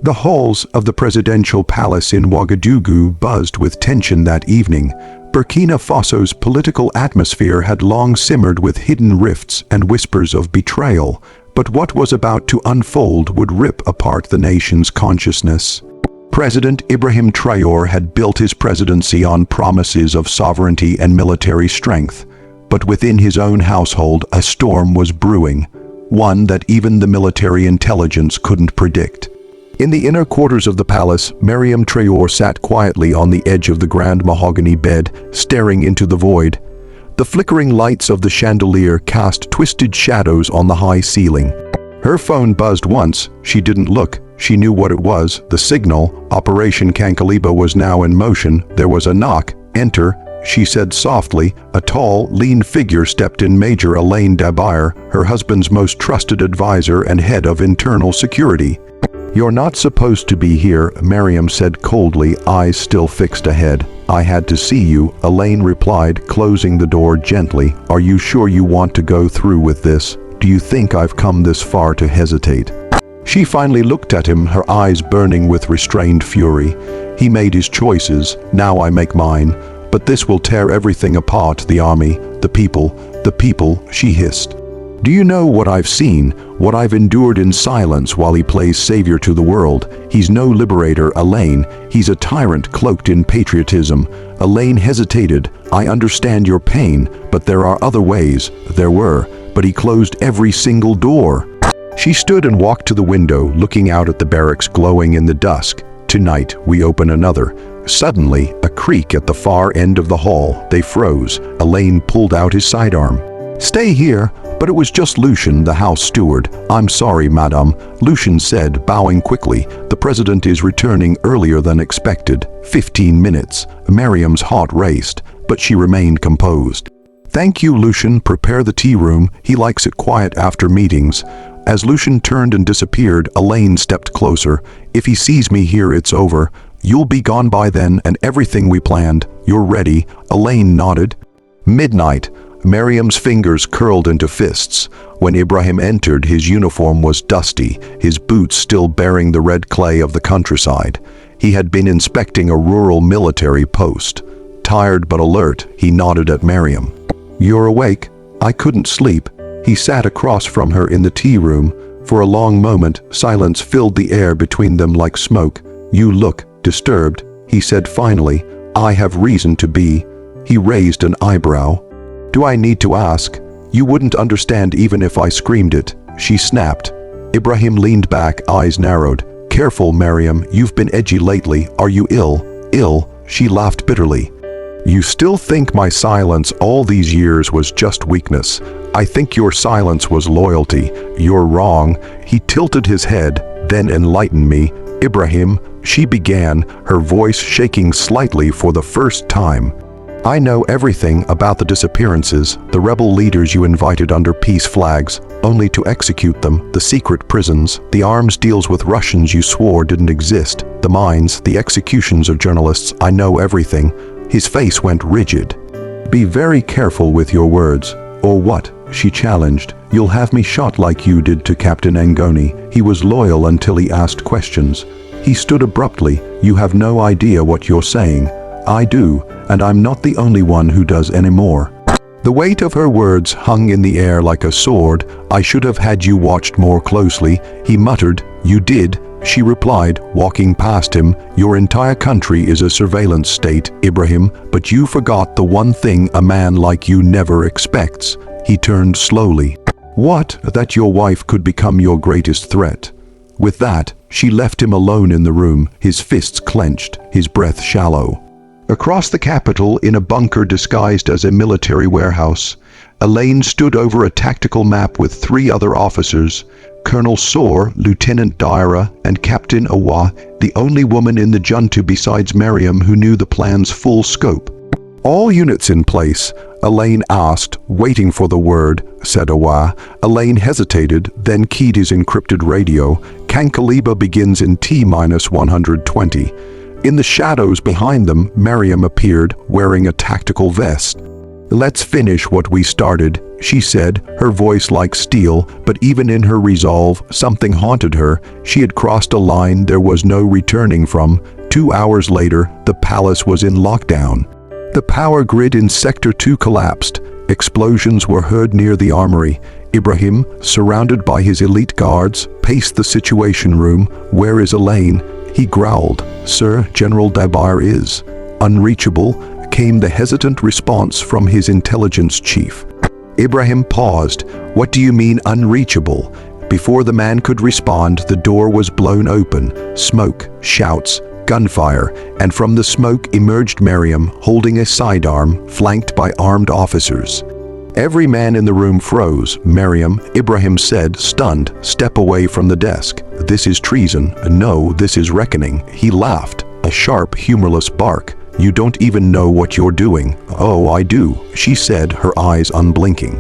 The halls of the presidential palace in Ouagadougou buzzed with tension that evening. Burkina Faso's political atmosphere had long simmered with hidden rifts and whispers of betrayal, but what was about to unfold would rip apart the nation's consciousness. President Ibrahim Traore had built his presidency on promises of sovereignty and military strength, but within his own household a storm was brewing, one that even the military intelligence couldn't predict. In the inner quarters of the palace, Ibrahim Traore sat quietly on the edge of the grand mahogany bed, staring into the void. The flickering lights of the chandelier cast twisted shadows on the high ceiling. Her phone buzzed once. She didn't look. She knew what it was, the signal. Operation Cancaliba was now in motion. There was a knock. "Enter," she said softly. A tall, lean figure stepped in. Major Alain Dabire, her husband's most trusted advisor and head of internal security. "You're not supposed to be here," Miriam said coldly, eyes still fixed ahead. "I had to see you," Alain replied, closing the door gently. "Are you sure you want to go through with this? Do you think I've come this far to hesitate?" She finally looked at him, her eyes burning with restrained fury. He made his choices, now I make mine. "But this will tear everything apart, the army, the people, she hissed. "Do you know what I've seen, what I've endured in silence while he plays savior to the world? He's no liberator, Alain. He's a tyrant cloaked in patriotism." Alain hesitated. "I understand your pain, but there are other ways." There were, but he closed every single door. She stood and walked to the window, looking out at the barracks glowing in the dusk. "Tonight, we open another." Suddenly, a creak at the far end of the hall. They froze. Alain pulled out his sidearm. "Stay here." But it was just Lucien, the house steward. "I'm sorry, madame," Lucien said, bowing quickly. "The president is returning earlier than expected. 15 minutes. Miriam's heart raced, but she remained composed. "Thank you, Lucien. Prepare the tea room. He likes it quiet after meetings." As Lucien turned and disappeared, Alain stepped closer. "If he sees me here, it's over. You'll be gone by then, and everything we planned. You're ready." Alain nodded. Midnight. Miriam's fingers curled into fists. When Ibrahim entered, his uniform was dusty, his boots still bearing the red clay of the countryside. He had been inspecting a rural military post. Tired but alert, he nodded at Miriam. "You're awake?" "I couldn't sleep." He sat across from her in the tea room. For a long moment, silence filled the air between them like smoke. "You look disturbed," he said finally. "I have reason to be." He raised an eyebrow. "Do I need to ask? You wouldn't understand even if I screamed it," she snapped. Ibrahim leaned back, eyes narrowed. "Careful, Miriam, you've been edgy lately. Are you ill?" "Ill?" She laughed bitterly. "You still think my silence all these years was just weakness? I think your silence was loyalty. You're wrong." He tilted his head, then enlightened me. "Ibrahim," she began, her voice shaking slightly for the first time. "I know everything about the disappearances, the rebel leaders you invited under peace flags, only to execute them, the secret prisons, the arms deals with Russians you swore didn't exist, the mines, the executions of journalists. I know everything." His face went rigid. "Be very careful with your words." "Or what?" she challenged. "You'll have me shot like you did to Captain Ngoni." He was loyal until he asked questions. He stood abruptly. "You have no idea what you're saying." "I do, and I'm not the only one who does anymore." The weight of her words hung in the air like a sword. "I should have had you watched more closely," he muttered. "You did," she replied, walking past him. "Your entire country is a surveillance state, Ibrahim, but you forgot the one thing a man like you never expects." He turned slowly. "What? That your wife could become your greatest threat." With that, she left him alone in the room, his fists clenched, his breath shallow. Across the capital, in a bunker disguised as a military warehouse, Alain stood over a tactical map with 3 other officers, Colonel Soar, Lieutenant Daira, and Captain Awa, the only woman in the junta besides Miriam who knew the plan's full scope. "All units in place?" Alain asked, waiting for the word, said Awa. Alain hesitated, then keyed his encrypted radio. "Cancaliba begins in T-120. In the shadows behind them, Miriam appeared, wearing a tactical vest. "Let's finish what we started," she said, her voice like steel, but even in her resolve, something haunted her. She had crossed a line there was no returning from. 2 hours later, the palace was in lockdown. The power grid in Sector 2 collapsed. Explosions were heard near the armory. Ibrahim, surrounded by his elite guards, paced the situation room. "Where is Elaine?" he growled. "Sir, General Dabar is unreachable," came the hesitant response from his intelligence chief. Ibrahim paused. "What do you mean unreachable?" Before the man could respond, the door was blown open. Smoke, shouts, gunfire, and from the smoke emerged Miriam, holding a sidearm, flanked by armed officers. Every man in the room froze. "Miriam," Ibrahim said, stunned, "step away from the desk. This is treason. No, this is reckoning." He laughed, a sharp, humorless bark. "You don't even know what you're doing." "Oh, I do," she said, her eyes unblinking.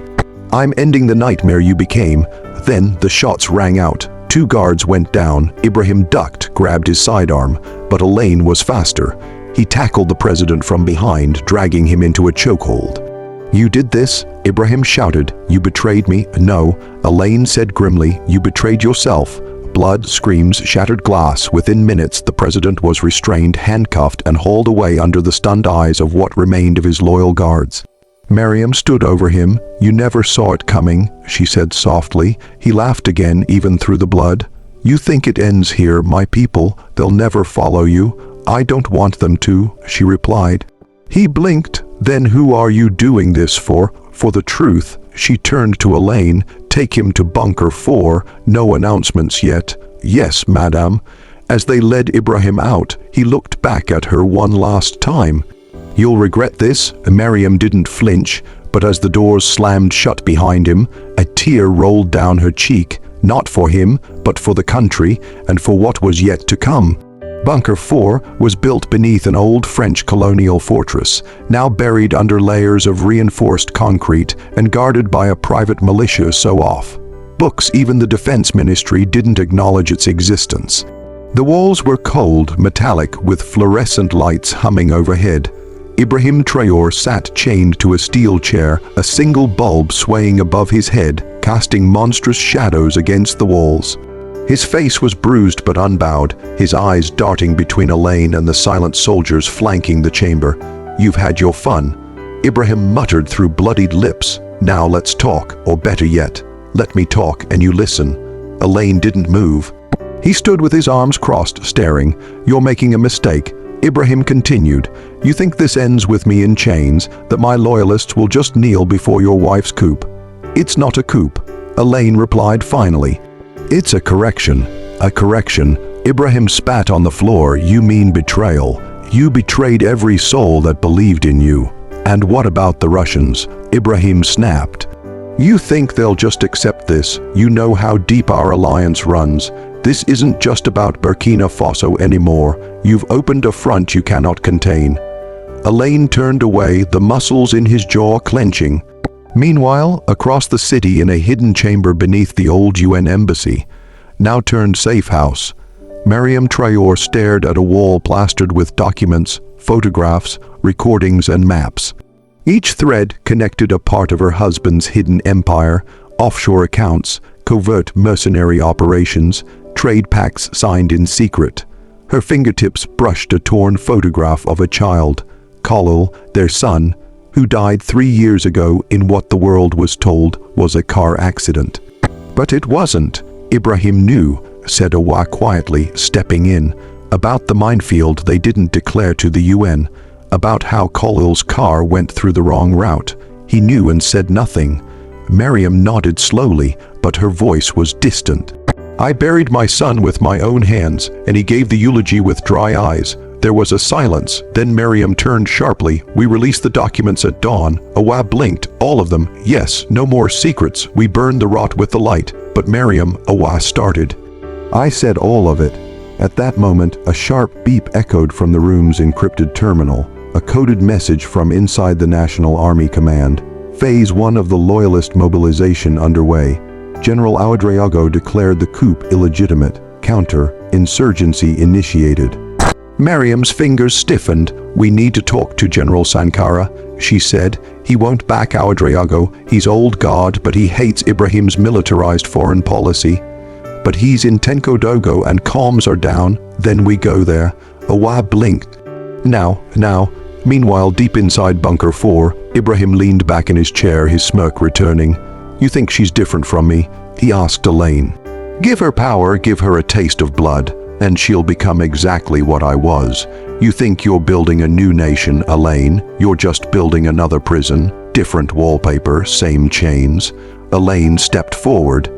"I'm ending the nightmare you became." Then the shots rang out. 2 guards went down. Ibrahim ducked, grabbed his sidearm, but Elaine was faster. He tackled the president from behind, dragging him into a chokehold. "You did this?" Ibrahim shouted. "You betrayed me." "No," Elaine said grimly, "you betrayed yourself." Blood, screams, shattered glass. Within minutes, the president was restrained, handcuffed, and hauled away under the stunned eyes of what remained of his loyal guards. Miriam stood over him. "You never saw it coming," she said softly. He laughed again, even through the blood. "You think it ends here, my people. They'll never follow you." "I don't want them to," she replied. He blinked. "Then who are you doing this for?" "For the truth." She turned to Elaine. "Take him to Bunker 4. No announcements yet." "Yes, madame." As they led Ibrahim out, he looked back at her one last time. "You'll regret this." Miriam didn't flinch, but as the doors slammed shut behind him, a tear rolled down her cheek, not for him, but for the country, and for what was yet to come. Bunker 4 was built beneath an old French colonial fortress, now buried under layers of reinforced concrete and guarded by a private militia so off. Books, even the defense ministry, didn't acknowledge its existence. The walls were cold, metallic, with fluorescent lights humming overhead. Ibrahim Traore sat chained to a steel chair, a single bulb swaying above his head, casting monstrous shadows against the walls. His face was bruised but unbowed, his eyes darting between Elaine and the silent soldiers flanking the chamber. "You've had your fun," Ibrahim muttered through bloodied lips. "Now let's talk, or better yet, let me talk and you listen." Elaine didn't move. He stood with his arms crossed, staring. "You're making a mistake," Ibrahim continued. "You think this ends with me in chains, that my loyalists will just kneel before your wife's coup. It's not a coup," Elaine replied finally. "It's a correction." "A correction?" Ibrahim spat on the floor. "You mean betrayal. You betrayed every soul that believed in you." "And what about the Russians?" Ibrahim snapped. "You think they'll just accept this? You know how deep our alliance runs. This isn't just about Burkina Faso anymore. You've opened a front you cannot contain." Elaine turned away, the muscles in his jaw clenching. Meanwhile, across the city in a hidden chamber beneath the old UN embassy, now turned safe house, Miriam Traore stared at a wall plastered with documents, photographs, recordings, and maps. Each thread connected a part of her husband's hidden empire, offshore accounts, covert mercenary operations, trade pacts signed in secret. Her fingertips brushed a torn photograph of a child, Khalil, their son, who died 3 years ago in what the world was told was a car accident. But it wasn't. Ibrahim knew, said Awa quietly, stepping in, about the minefield they didn't declare to the UN, about how Khalil's car went through the wrong route. He knew and said nothing. Miriam nodded slowly, but her voice was distant. "I buried my son with my own hands," and he gave the eulogy with dry eyes. There was a silence. Then Miriam turned sharply. "We released the documents at dawn." Awa blinked. "All of them." "Yes, no more secrets. We burned the rot with the light." "But Miriam," Awa started. "I said all of it." At that moment, a sharp beep echoed from the room's encrypted terminal, a coded message from inside the National Army Command. Phase 1 of the Loyalist mobilization underway. General Ouedraogo declared the coup illegitimate. Counter-insurgency initiated. Miriam's fingers stiffened. "We need to talk to General Sankara," she said. "He won't back our Drago. He's old guard, but he hates Ibrahim's militarized foreign policy. But he's in Tenkodogo and comms are down." Then we go there. Awa blinked. Now. Meanwhile, deep inside Bunker 4, Ibrahim leaned back in his chair, his smirk returning. "You think she's different from me?" he asked Elaine. "Give her power, give her a taste of blood, and she'll become exactly what I was. You think you're building a new nation, Elaine? You're just building another prison. Different wallpaper, same chains." Elaine stepped forward.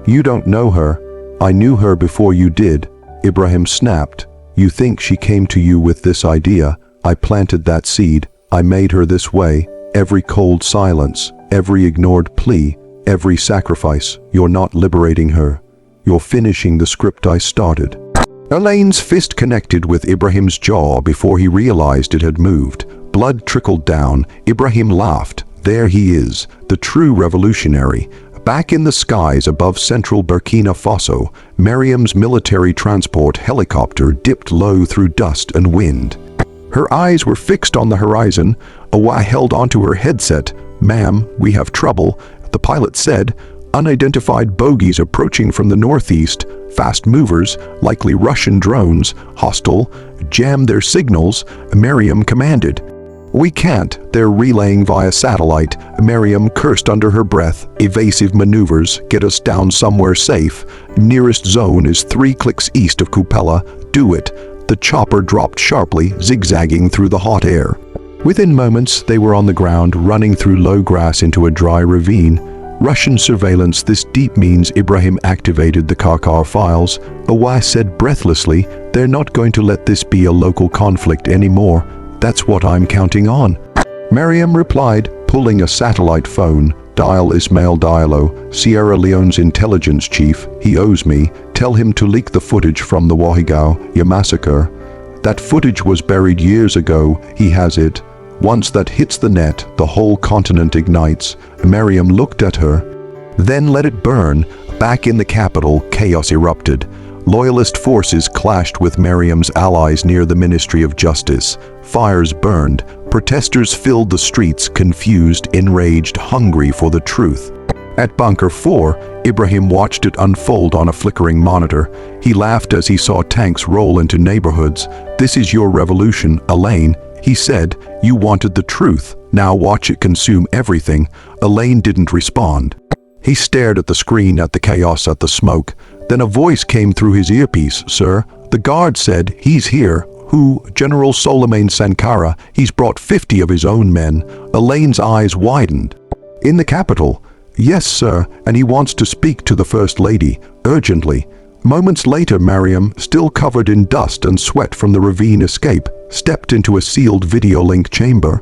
"You don't know her. I knew her before you did," Ibrahim snapped. "You think she came to you with this idea? I planted that seed. I made her this way. Every cold silence, every ignored plea, every sacrifice. You're not liberating her. You're finishing the script I started." Elaine's fist connected with Ibrahim's jaw before he realized it had moved. Blood trickled down. Ibrahim laughed. There he is, the true revolutionary. Back in the skies above central Burkina Faso, Miriam's military transport helicopter dipped low through dust and wind. Her eyes were fixed on the horizon. Awa held onto her headset. "Ma'am, we have trouble," the pilot said. "Unidentified bogies approaching from the northeast. Fast movers, likely Russian drones, hostile. Jam their signals," Miriam commanded. "We can't. They're relaying via satellite," Miriam cursed under her breath. "Evasive maneuvers. Get us down somewhere safe. Nearest zone is 3 clicks east of Kupela. Do it." The chopper dropped sharply, zigzagging through the hot air. Within moments, they were on the ground, running through low grass into a dry ravine. Russian surveillance this deep means Ibrahim activated the Karkar files. Awa said breathlessly, "They're not going to let this be a local conflict anymore. That's what I'm counting on." Miriam replied, pulling a satellite phone. "Dial Ismail Diallo, Sierra Leone's intelligence chief. He owes me. Tell him to leak the footage from the Wahigao massacre. That footage was buried years ago. He has it. Once that hits the net, the whole continent ignites." Miriam looked at her. "Then let it burn." Back in the capital, chaos erupted. Loyalist forces clashed with Miriam's allies near the Ministry of Justice. Fires burned. Protesters filled the streets, confused, enraged, hungry for the truth. At Bunker 4, Ibrahim watched it unfold on a flickering monitor. He laughed as he saw tanks roll into neighborhoods. "This is your revolution, Elaine," he said. "You wanted the truth. Now watch it consume everything." Elaine didn't respond. He stared at the screen, at the chaos, at the smoke. Then a voice came through his earpiece. "Sir, the guard said he's here." "Who?" "General Soleiman Sankara. He's brought 50 of his own men." Elaine's eyes widened. "In the capital?" "Yes, sir, and he wants to speak to the First Lady, urgently." Moments later, Miriam, still covered in dust and sweat from the ravine escape, stepped into a sealed video link chamber.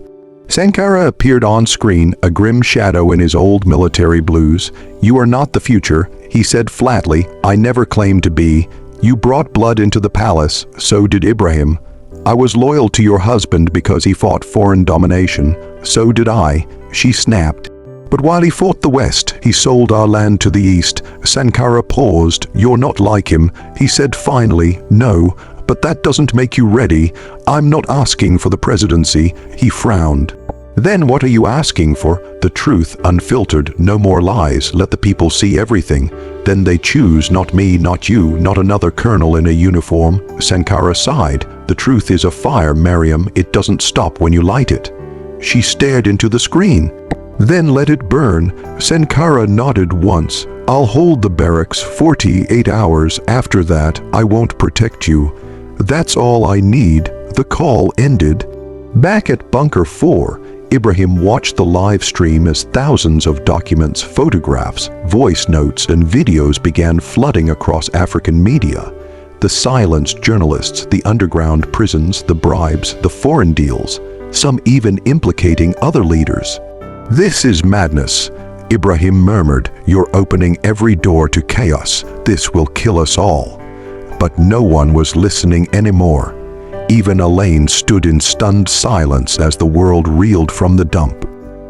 Sankara appeared on screen, a grim shadow in his old military blues. "You are not the future," he said flatly. "I never claimed to be. You brought blood into the palace, so did Ibrahim. I was loyal to your husband because he fought foreign domination. So did I," she snapped. "But while he fought the West, he sold our land to the East." Sankara paused. "You're not like him," he said finally. "No, but that doesn't make you ready. I'm not asking for the presidency." He frowned. "Then what are you asking for?" "The truth, unfiltered, no more lies. Let the people see everything. Then they choose, not me, not you, not another colonel in a uniform." Sankara sighed. "The truth is a fire, Miriam. It doesn't stop when you light it." She stared into the screen. "Then let it burn." Sankara nodded once. "I'll hold the barracks 48 hours. After that, I won't protect you. That's all I need." The call ended. Back at Bunker 4, Ibrahim watched the live stream as thousands of documents, photographs, voice notes, and videos began flooding across African media. The silenced journalists, the underground prisons, the bribes, the foreign deals, some even implicating other leaders. "This is madness," Ibrahim murmured. "You're opening every door to chaos. This will kill us all." But no one was listening anymore. Even Elaine stood in stunned silence as the world reeled from the dump.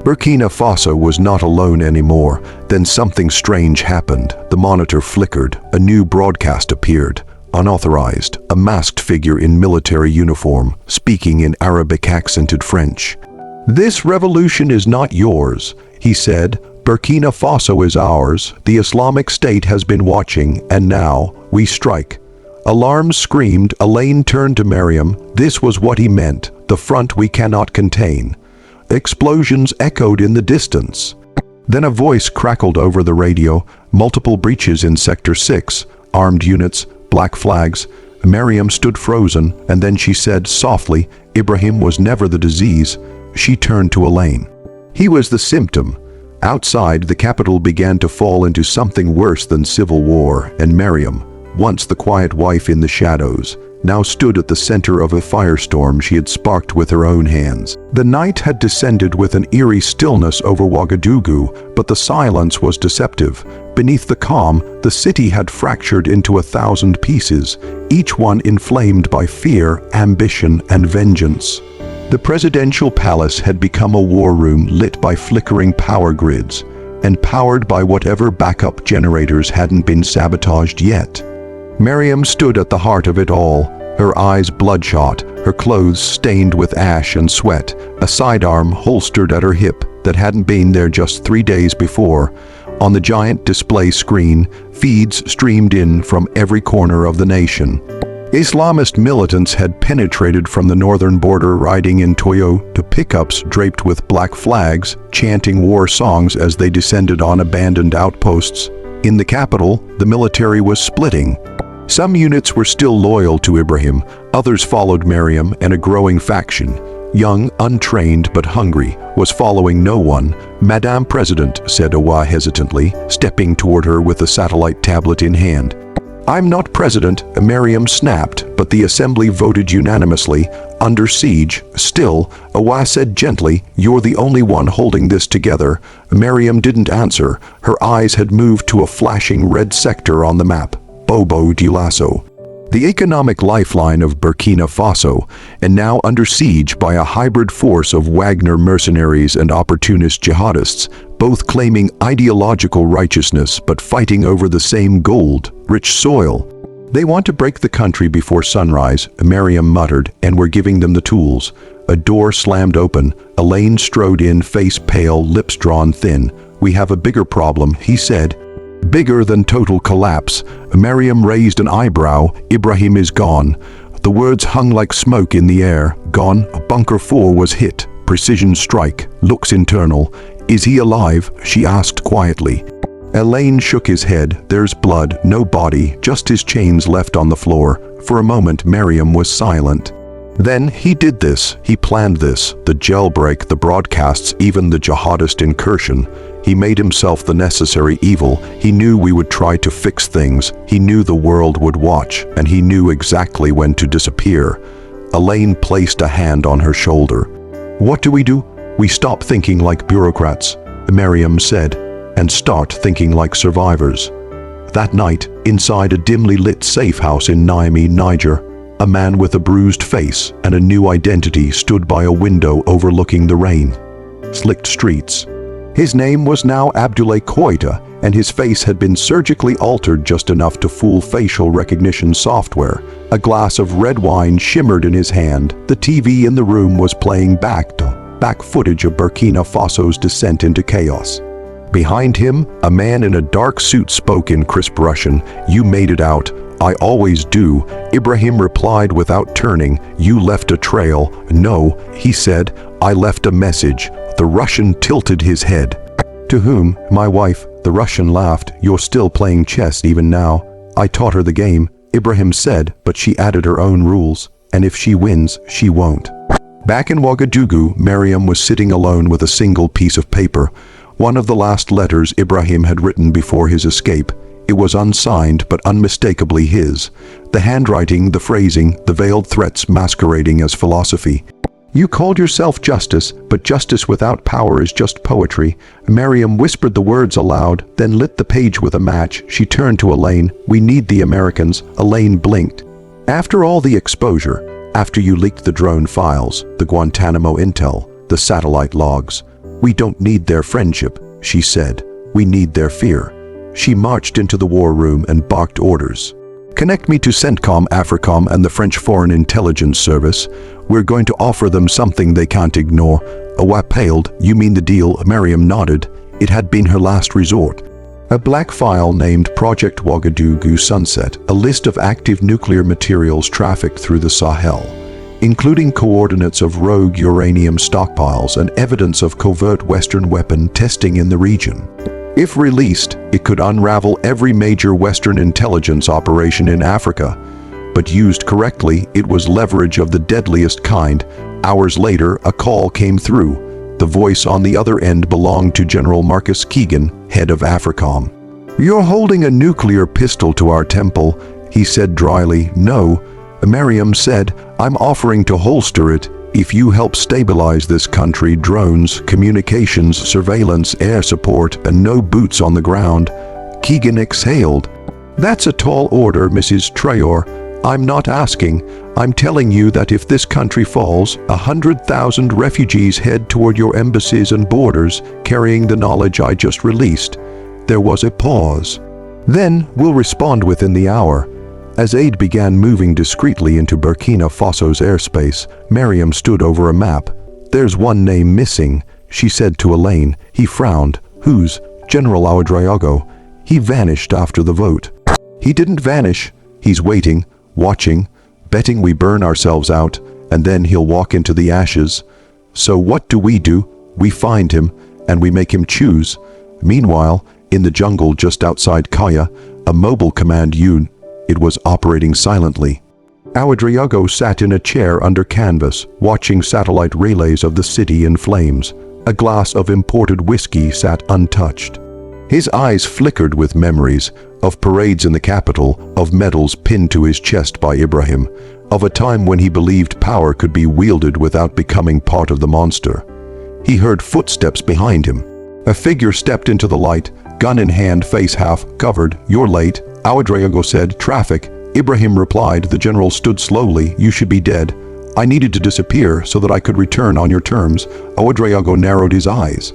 Burkina Faso was not alone anymore. Then something strange happened. The monitor flickered. A new broadcast appeared. unauthorized, a masked figure in military uniform, speaking in Arabic accented French. "This revolution is not yours," he said. "Burkina Faso is ours. The Islamic State has been watching, and now we strike." Alarms screamed. Elaine turned to Miriam. This was what he meant. The front we cannot contain. Explosions echoed in the distance. Then a voice crackled over the radio. Multiple breaches in Sector 6. Armed units, black flags. Miriam stood frozen, and then she said softly, "Ibrahim was never the disease." She turned to Elaine. "He was the symptom." Outside, the capital began to fall into something worse than civil war, and Miriam, once the quiet wife in the shadows, now stood at the center of a firestorm she had sparked with her own hands. The night had descended with an eerie stillness over Ouagadougou, but the silence was deceptive. Beneath the calm, the city had fractured into 1,000 pieces, each one inflamed by fear, ambition, and vengeance. The presidential palace had become a war room lit by flickering power grids, and powered by whatever backup generators hadn't been sabotaged yet. Miriam stood at the heart of it all, her eyes bloodshot, her clothes stained with ash and sweat, a sidearm holstered at her hip that hadn't been there just 3 days before. On the giant display screen, feeds streamed in from every corner of the nation. Islamist militants had penetrated from the northern border riding in Toyota pickups draped with black flags, chanting war songs as they descended on abandoned outposts. In the capital, the military was splitting. Some units were still loyal to Ibrahim, others followed Miriam, and a growing faction, young, untrained but hungry, was following no one. "Madame President," said Awa hesitantly, stepping toward her with a satellite tablet in hand. "I'm not president," Miriam snapped, but the assembly voted unanimously. "Under siege." "Still," Awa said gently, "you're the only one holding this together." Miriam didn't answer. Her eyes had moved to a flashing red sector on the map. Bobo Dioulasso, the economic lifeline of Burkina Faso, and now under siege by a hybrid force of Wagner mercenaries and opportunist jihadists, both claiming ideological righteousness but fighting over the same gold, rich soil. "They want to break the country before sunrise," Miriam muttered, "and we're giving them the tools." A door slammed open. Elaine strode in, face pale, lips drawn thin. "We have a bigger problem," he said. "Bigger than total collapse." Miriam raised an eyebrow. "Ibrahim is gone." The words hung like smoke in the air. "Gone." Bunker 4 was hit. Precision strike. Looks internal. "Is he alive?" she asked quietly. Elaine shook his head. "There's blood, no body, just his chains left on the floor." For a moment, Miriam was silent. "Then he did this. He planned this. The jailbreak, the broadcasts, even the jihadist incursion. He made himself the necessary evil. He knew we would try to fix things. He knew the world would watch, and he knew exactly when to disappear." Elaine placed a hand on her shoulder. "What do? We stop thinking like bureaucrats," Miriam said, "and start thinking like survivors." That night, inside a dimly lit safe house in Niamey, Niger, a man with a bruised face and a new identity stood by a window overlooking the rain-slicked streets. His name was now Abdoulaye Koita, and his face had been surgically altered just enough to fool facial recognition software. A glass of red wine shimmered in his hand. The TV in the room was playing back footage of Burkina Faso's descent into chaos. Behind him, a man in a dark suit spoke in crisp Russian. "You made it out." "I always do," Ibrahim replied without turning. "You left a trail." "No," he said, "I left a message." The Russian tilted his head. "To whom?" "My wife." The Russian laughed. "You're still playing chess even now." "I taught her the game," Ibrahim said, "but she added her own rules. And if she wins, she won't." Back in Ouagadougou, Miriam was sitting alone with a single piece of paper. One of the last letters Ibrahim had written before his escape. It was unsigned but unmistakably his. The handwriting, the phrasing, the veiled threats masquerading as philosophy. "You called yourself justice, but justice without power is just poetry." Miriam whispered the words aloud, then lit the page with a match. She turned to Elaine. "We need the Americans." Elaine blinked. "After all the exposure, after you leaked the drone files, the Guantanamo intel, the satellite logs, we don't need their friendship," she said. "We need their fear." She marched into the war room and barked orders. Connect me to CENTCOM, AFRICOM, and the French Foreign Intelligence Service. We're going to offer them something they can't ignore. Awa paled. You mean the deal? Miriam nodded. It had been her last resort. A black file named Project Ouagadougou Sunset, a list of active nuclear materials trafficked through the Sahel, including coordinates of rogue uranium stockpiles and evidence of covert Western weapon testing in the region. If released, it could unravel every major Western intelligence operation in Africa. But used correctly, it was leverage of the deadliest kind. Hours later, a call came through. The voice on the other end belonged to General Marcus Keegan, head of AFRICOM. You're holding a nuclear pistol to our temple, he said dryly. No, Miriam said, I'm offering to holster it if you help stabilize this country. Drones, communications, surveillance, air support, and no boots on the ground. Keegan exhaled. That's a tall order, Mrs. Traore. I'm not asking. I'm telling you that if this country falls, 100,000 refugees head toward your embassies and borders, carrying the knowledge I just released. There was a pause. Then we'll respond within the hour. As aid began moving discreetly into Burkina Faso's airspace, Miriam stood over a map. There's one name missing, she said to Elaine. He frowned. Whose? General Ouedraogo. He vanished after the vote. He didn't vanish. He's waiting, watching, betting we burn ourselves out, and then he'll walk into the ashes. So what do? We find him, and we make him choose. Meanwhile, in the jungle just outside Kaya, a mobile command unit, it was operating silently. Ouedraogo sat in a chair under canvas, watching satellite relays of the city in flames. A glass of imported whiskey sat untouched. His eyes flickered with memories of parades in the capital, of medals pinned to his chest by Ibrahim, of a time when he believed power could be wielded without becoming part of the monster. He heard footsteps behind him. A figure stepped into the light, gun in hand, face half covered. You're late, Ouedraogo said. Traffic. Ibrahim replied. The general stood slowly. You should be dead. I needed to disappear so that I could return on your terms. Ouedraogo narrowed his eyes.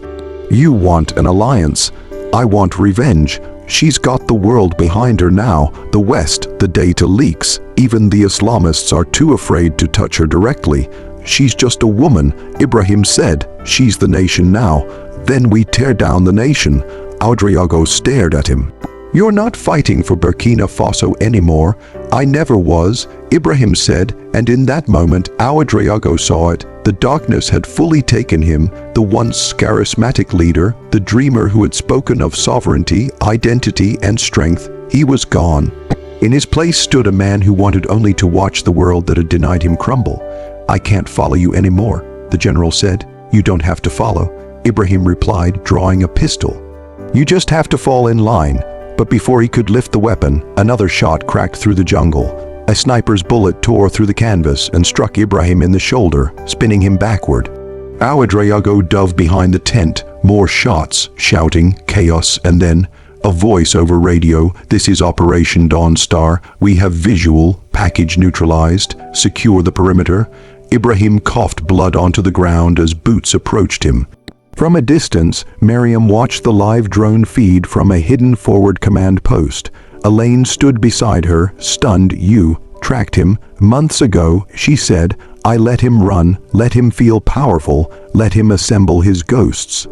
You want an alliance. I want revenge. She's got the world behind her now, the West, the data leaks. Even the Islamists are too afraid to touch her directly. She's just a woman, Ibrahim said. She's the nation now. Then we tear down the nation. Ouedraogo stared at him. You're not fighting for Burkina Faso anymore. I never was, Ibrahim said, and in that moment Ouedraogo saw it. The darkness had fully taken him, the once charismatic leader, the dreamer who had spoken of sovereignty, identity, and strength. He was gone. In his place stood a man who wanted only to watch the world that had denied him crumble. I can't follow you anymore, the general said. You don't have to follow, Ibrahim replied, drawing a pistol. You just have to fall in line. But before he could lift the weapon, another shot cracked through the jungle. A sniper's bullet tore through the canvas and struck Ibrahim in the shoulder, spinning him backward. Ouedraogo dove behind the tent, more shots, shouting, chaos, and then a voice over radio. This is Operation Dawn Star. We have visual, package neutralized, secure the perimeter. Ibrahim coughed blood onto the ground as boots approached him. From a distance, Miriam watched the live drone feed from a hidden forward command post. Elaine stood beside her, stunned. You tracked him months ago, she said. I let him run, let him feel powerful, let him assemble his ghosts.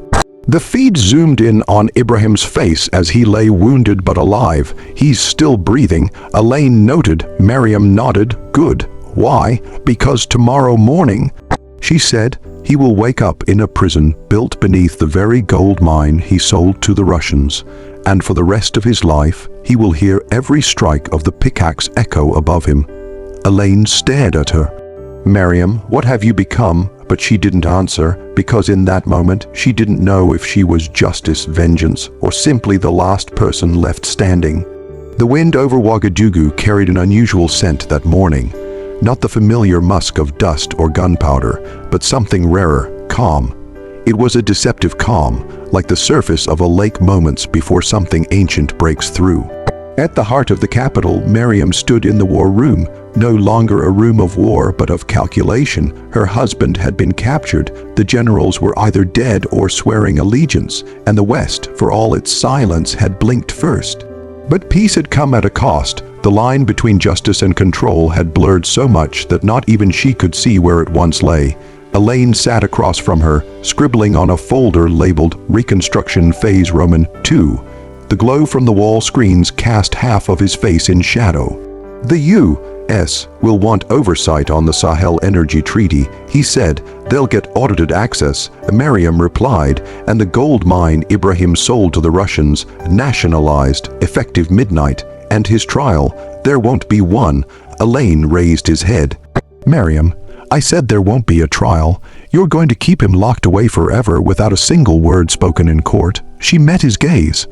The feed zoomed in on Ibrahim's face as he lay wounded but alive. He's still breathing, Elaine noted. Miriam nodded. Good. Why? Because tomorrow morning, she said, he will wake up in a prison built beneath the very gold mine he sold to the Russians, and for the rest of his life, he will hear every strike of the pickaxe echo above him. Elaine stared at her. Miriam, what have you become? But she didn't answer, because in that moment, she didn't know if she was justice, vengeance, or simply the last person left standing. The wind over Ouagadougou carried an unusual scent that morning. Not the familiar musk of dust or gunpowder, but something rarer, calm. It was a deceptive calm, like the surface of a lake moments before something ancient breaks through. At the heart of the capital, Miriam stood in the war room, no longer a room of war but of calculation. Her husband had been captured, the generals were either dead or swearing allegiance, and the West, for all its silence, had blinked first. But peace had come at a cost. The line between justice and control had blurred so much that not even she could see where it once lay. Elaine sat across from her, scribbling on a folder labeled Reconstruction Phase Roman II. The glow from the wall screens cast half of his face in shadow. "The U.S. will want oversight on the Sahel Energy Treaty," he said. "They'll get audited access," Miriam replied, "and the gold mine Ibrahim sold to the Russians, nationalized, effective midnight, and his trial, there won't be one." Elaine raised his head. "Miriam, I said there won't be a trial. You're going to keep him locked away forever without a single word spoken in court." She met his gaze.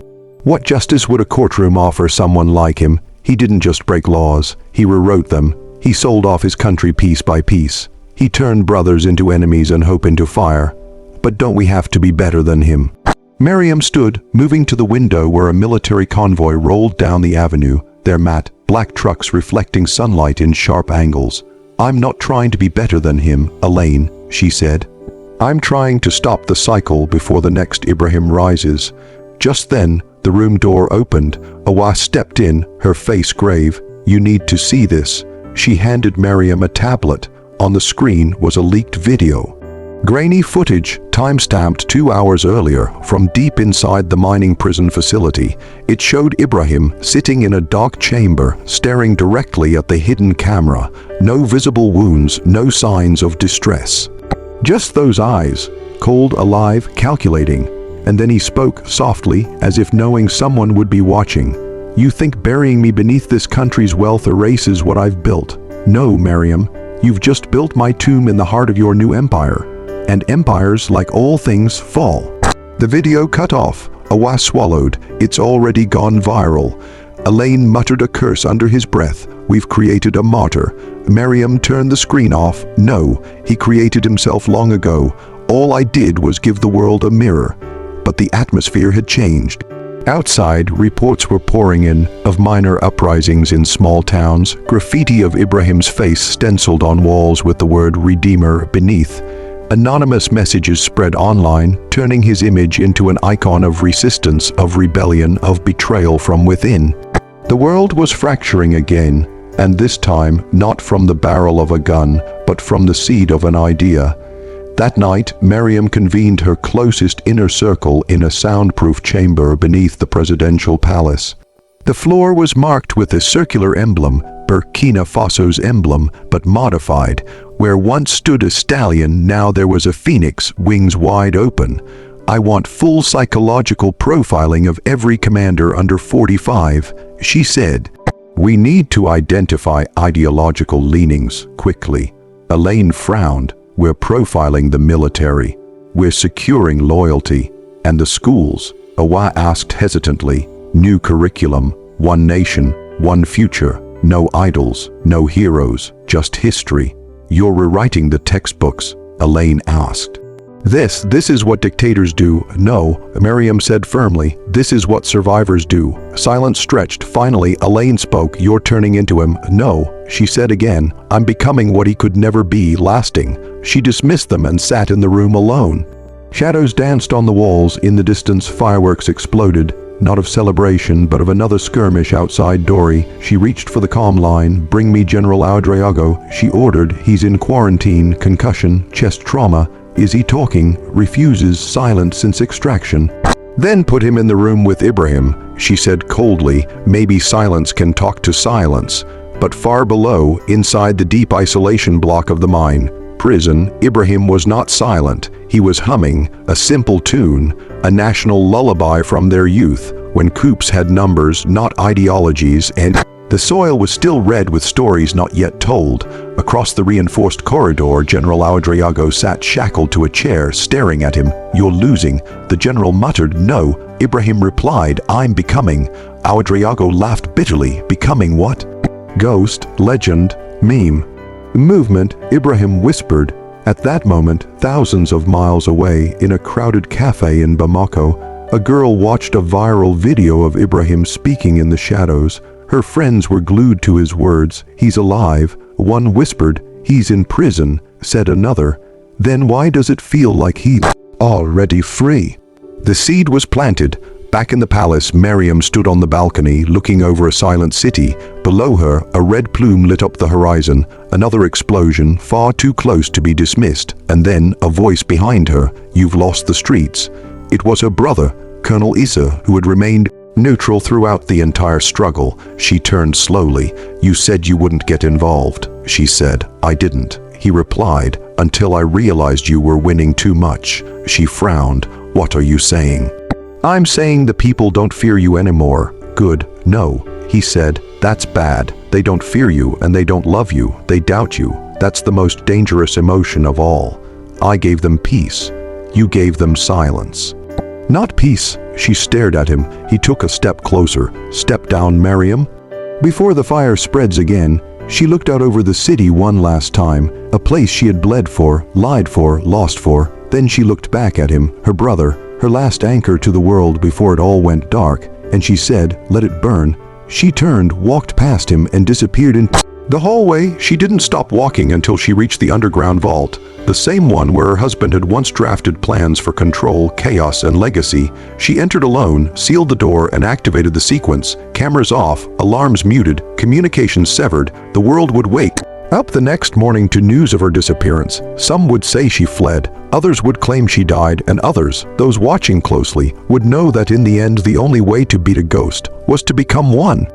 What justice would a courtroom offer someone like him? He didn't just break laws, he rewrote them. He sold off his country piece by piece. He turned brothers into enemies and hope into fire. But don't we have to be better than him? Miriam stood, moving to the window where a military convoy rolled down the avenue, their matte, black trucks reflecting sunlight in sharp angles. "I'm not trying to be better than him, Elaine," she said. "I'm trying to stop the cycle before the next Ibrahim rises." Just then, the room door opened. Awa stepped in, her face grave. "You need to see this." She handed Miriam a tablet. On the screen was a leaked video. Grainy footage, time-stamped 2 hours earlier, from deep inside the mining prison facility. It showed Ibrahim sitting in a dark chamber, staring directly at the hidden camera. No visible wounds, no signs of distress. Just those eyes, cold, alive, calculating. And then he spoke softly, as if knowing someone would be watching. "You think burying me beneath this country's wealth erases what I've built? No, Miriam. You've just built my tomb in the heart of your new empire. And empires, like all things, fall." The video cut off. Awa swallowed. "It's already gone viral." Elaine muttered a curse under his breath. "We've created a martyr." Miriam turned the screen off. "No, he created himself long ago. All I did was give the world a mirror." But the atmosphere had changed. Outside, reports were pouring in of minor uprisings in small towns, graffiti of Ibrahim's face stenciled on walls with the word Redeemer beneath. Anonymous messages spread online, turning his image into an icon of resistance, of rebellion, of betrayal from within. The world was fracturing again, and this time not from the barrel of a gun, but from the seed of an idea. That night, Miriam convened her closest inner circle in a soundproof chamber beneath the presidential palace. The floor was marked with a circular emblem, Burkina Faso's emblem, but modified. Where once stood a stallion, now there was a phoenix, wings wide open. "I want full psychological profiling of every commander under 45, she said. "We need to identify ideological leanings quickly." Elaine frowned. "We're profiling the military. We're securing loyalty. And the schools?" Awa asked hesitantly. "New curriculum, one nation, one future. No idols, no heroes, just history." "You're rewriting the textbooks?" Elaine asked. This is what dictators do." "No," Miriam said firmly. "This is what survivors do." Silence stretched. Finally, Elaine spoke. "You're turning into him." "No," she said again. "I'm becoming what he could never be, lasting." She dismissed them and sat in the room alone. Shadows danced on the walls. In the distance, fireworks exploded. Not of celebration, but of another skirmish outside Dori. She reached for the comm line. "Bring me General Ouedraogo," she ordered. "He's in quarantine, concussion, chest trauma." "Is he talking?" "Refuses, silent since extraction." "Then put him in the room with Ibrahim," she said coldly. "Maybe silence can talk to silence." But far below, inside the deep isolation block of the mine prison, Ibrahim was not silent. He was humming a simple tune, a national lullaby from their youth, when coups had numbers, not ideologies, and the soil was still red with stories not yet told. Across the reinforced corridor, General Ouedraogo sat shackled to a chair, staring at him. "You're losing." The general muttered. "No," Ibrahim replied. "I'm becoming." Ouedraogo laughed bitterly. "Becoming what?" "Ghost, legend, meme." "Movement," Ibrahim whispered. At that moment, thousands of miles away, in a crowded cafe in Bamako, a girl watched a viral video of Ibrahim speaking in the shadows. Her friends were glued to his words. "He's alive." One whispered. "He's in prison," said another. "Then why does it feel like he's already free?" The seed was planted. Back in the palace, Miriam stood on the balcony, looking over a silent city. Below her, a red plume lit up the horizon. Another explosion, far too close to be dismissed. And then, a voice behind her, "You've lost the streets." It was her brother, Colonel Issa, who had remained neutral throughout the entire struggle. She turned slowly. "You said you wouldn't get involved," she said. "I didn't," he replied, "until I realized you were winning too much." She frowned. "What are you saying?" "I'm saying the people don't fear you anymore." "Good." "No," he said. "That's bad. They don't fear you and they don't love you. They doubt you. That's the most dangerous emotion of all. I gave them peace. You gave them silence." "Not peace." She stared at him. He took a step closer. "Step down, Miriam." Before the fire spreads again, she looked out over the city one last time, a place she had bled for, lied for, lost for. Then she looked back at him, her brother, her last anchor to the world before it all went dark, and she said, "Let it burn." She turned, walked past him, and disappeared in the hallway. She didn't stop walking until she reached the underground vault, the same one where her husband had once drafted plans for control, chaos, and legacy. She entered alone, sealed the door, and activated the sequence. Cameras off, alarms muted, communications severed. The world would wake up the next morning to news of her disappearance. Some would say she fled, others would claim she died, and others, those watching closely, would know that in the end the only way to beat a ghost was to become one.